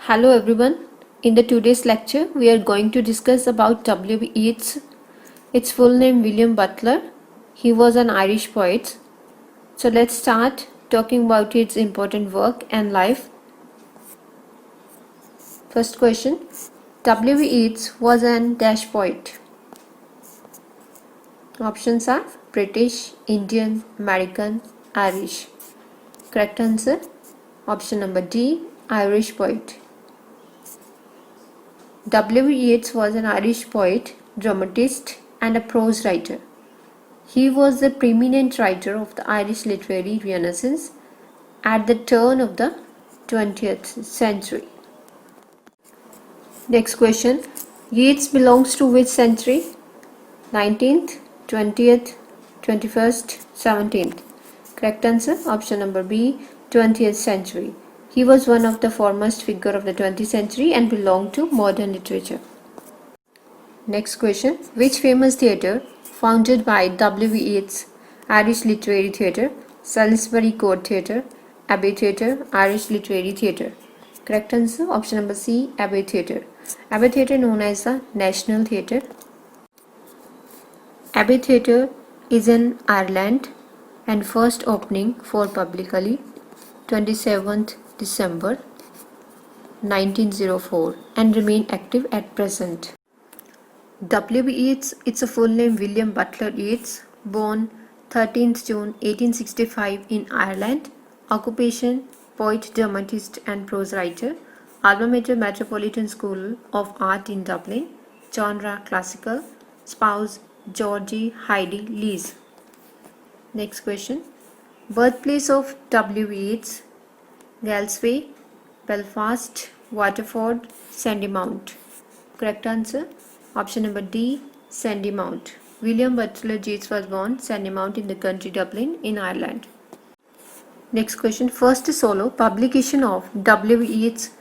Hello everyone. In the today's lecture, we are going to discuss about W. Yeats. Its full name William Butler. He was an Irish poet. So let's start talking about its important work and life. First question. W. Yeats was an dash poet. Options are British, Indian, American, Irish. Correct answer. Option number D, Irish poet. W. Yeats was an Irish poet, dramatist, and a prose writer. He was the preeminent writer of the Irish literary Renaissance at the turn of the 20th century. Next question. Yeats belongs to which century? 19th, 20th, 21st, 17th. Correct answer. Option number B, 20th century. He was one of the foremost figures of the 20th century and belonged to modern literature. Next question. Which famous theatre, founded by W. Yeats, Irish Literary Theatre, Salisbury Court Theatre, Abbey Theatre, Irish Literary Theatre? Correct answer. Option number C, Abbey Theatre. Abbey Theatre known as the National Theatre. Abbey Theatre is in Ireland and first opening for publicly 27th December 1904 and remain active at present. W. Yeats, its a full name William Butler Yeats, born 13th June 1865 in Ireland. Occupation poet, dramatist and prose writer. Alma mater Metropolitan School of Art in Dublin. Genre classical. Spouse Georgie Heidi Lees. Next question. Birthplace of W. Yeats: Galsway, Belfast, Waterford, Sandymount. Correct answer. Option number D, Sandymount. William Butler Yeats was born Sandymount in the county Dublin in Ireland. Next question. First solo publication of W. Yeats: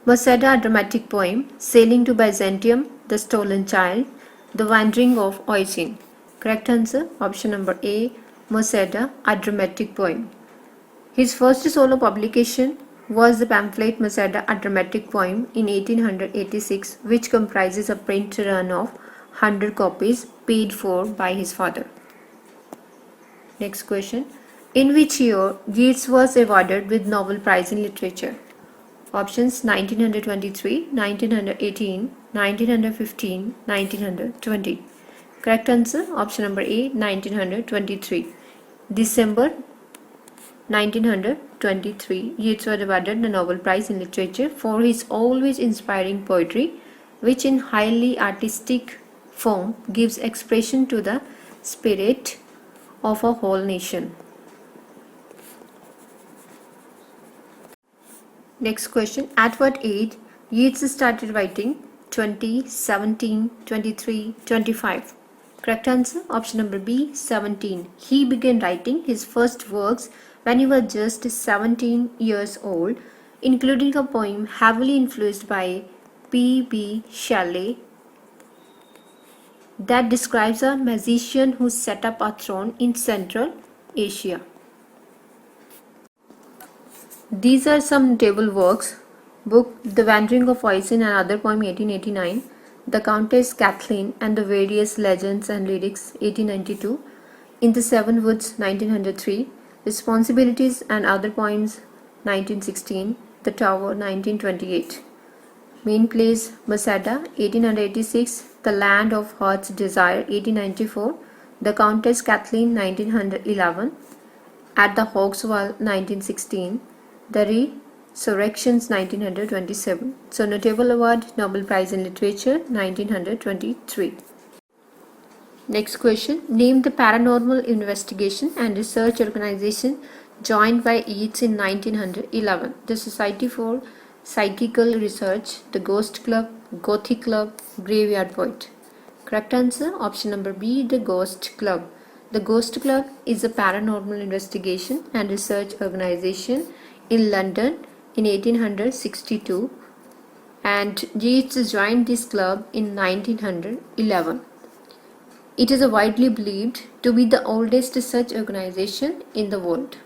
Masada, dramatic poem, Sailing to Byzantium, The Stolen Child, The Wandering of Oisin. Correct answer. Option number A, Masada, a dramatic poem. His first solo publication was the pamphlet Masada, a dramatic poem in 1886, which comprises a print run of 100 copies paid for by his father. Next question. In which year Yeats was awarded with Nobel Prize in Literature? Options 1923, 1918, 1915, 1920. Correct answer. Option number A, 1923. December 1923, Yeats was awarded the Nobel Prize in Literature for his always inspiring poetry, which in highly artistic form gives expression to the spirit of a whole nation. Next question. At what age Yeats started writing? 20, 17, 23, 25. Correct answer. Option number B, 17. He began writing his first works when he was just 17 years old, including a poem heavily influenced by P.B. Shelley that describes a magician who set up a throne in Central Asia. These are some notable works. Book The Wandering of Oisin and Other Poem 1889, The Countess Kathleen and the Various Legends and Lyrics 1892, In the Seven Woods 1903, Responsibilities and Other Poems 1916, The Tower 1928. Main plays Masada 1886, The Land of Heart's Desire 1894, The Countess Kathleen 1911, At the Hawk's Wall 1916, The Resurrections 1927. So notable award Nobel Prize in Literature 1923. Next question. Name the paranormal investigation and research organization joined by Yeats in 1911. The Society for Psychical Research, the Ghost Club, Gothic Club, Graveyard Poet. Correct answer. Option number B, the Ghost Club. The Ghost Club is a paranormal investigation and research organization in London in 1862, and Yeats joined this club in 1911. It is widely believed to be the oldest such organization in the world.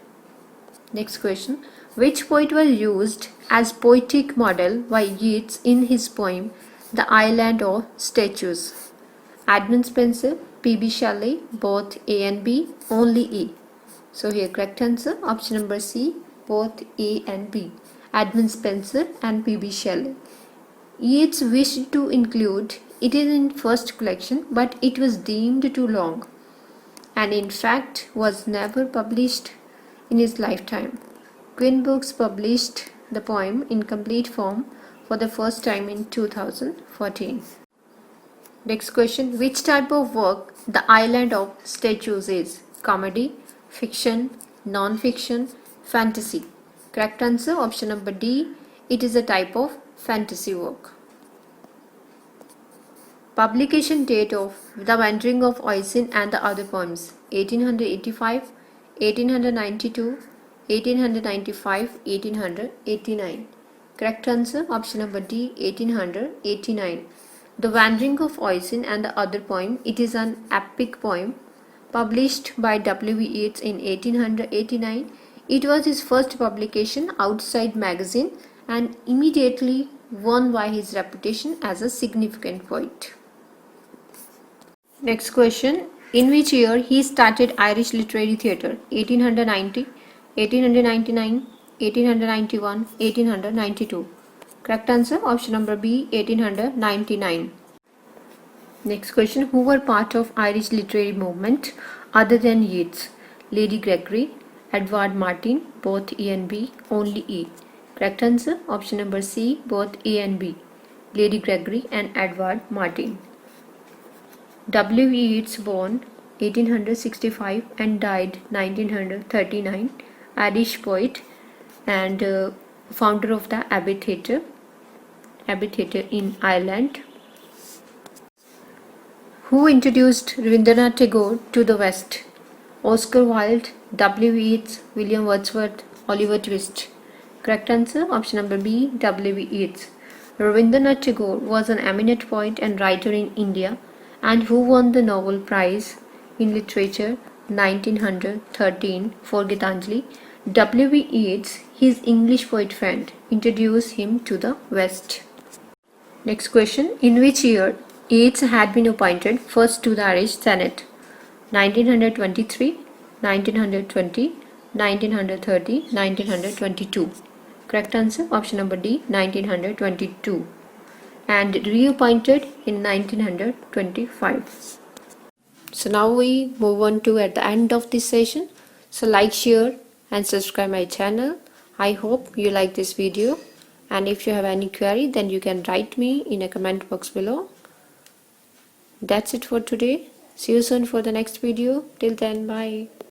Next question. Which poet was used as poetic model by Yeats in his poem The Island of Statues? Edmund Spenser, P.B. Shelley, both A and B, only A. So here correct answer option number C, both A and B. Edmund Spenser and P.B. Shelley. Yeats wished to include it in first collection, but it was deemed too long and in fact was never published in his lifetime. Queen Books published the poem in complete form for the first time in 2014. Next question, which type of work The Island of Statues is? Comedy, fiction, non-fiction, fantasy. Correct answer option number D, it is a type of fantasy work. Publication date of The Wandering of Oisin and the Other Poems: 1885, 1892, 1895, 1889. Correct answer option number D, 1889. The Wandering of Oisin and the Other Poem, it is an epic poem published by W. Yeats in 1889. It was his first publication outside magazine and immediately won by his reputation as a significant poet. Next question, in which year he started Irish Literary Theatre? 1890, 1899, 1891, 1892. Correct answer option number B, 1899. Next question, who were part of Irish literary movement other than Yeats? Lady Gregory, Edward Martyn, both A and B, only A. Correct answer option number C, both A and B. Lady Gregory and Edward Martyn. W. Yeats, born 1865 and died 1939, Irish poet and founder of the Abbey Theatre in Ireland. Who introduced Rabindranath Tagore to the West? Oscar Wilde, W. Yeats, William Wordsworth, Oliver Twist. Correct answer option number B, W. Yeats. Rabindranath Tagore was an eminent poet and writer in India and who won the Nobel Prize in Literature 1913 for Gitanjali. W. Yeats, his English poet friend, introduced him to the West. Next question, in which year Yeats had been appointed first to the Irish Senate? 1923, 1920, 1930, 1922. Correct answer option number D, 1922. And reappointed in 1925. So now we move on to at the end of this session. So like, share and subscribe my channel. I hope you like this video, and if you have any query then you can write me in a comment box below. That's it for today. See you soon for the next video. Till then, bye.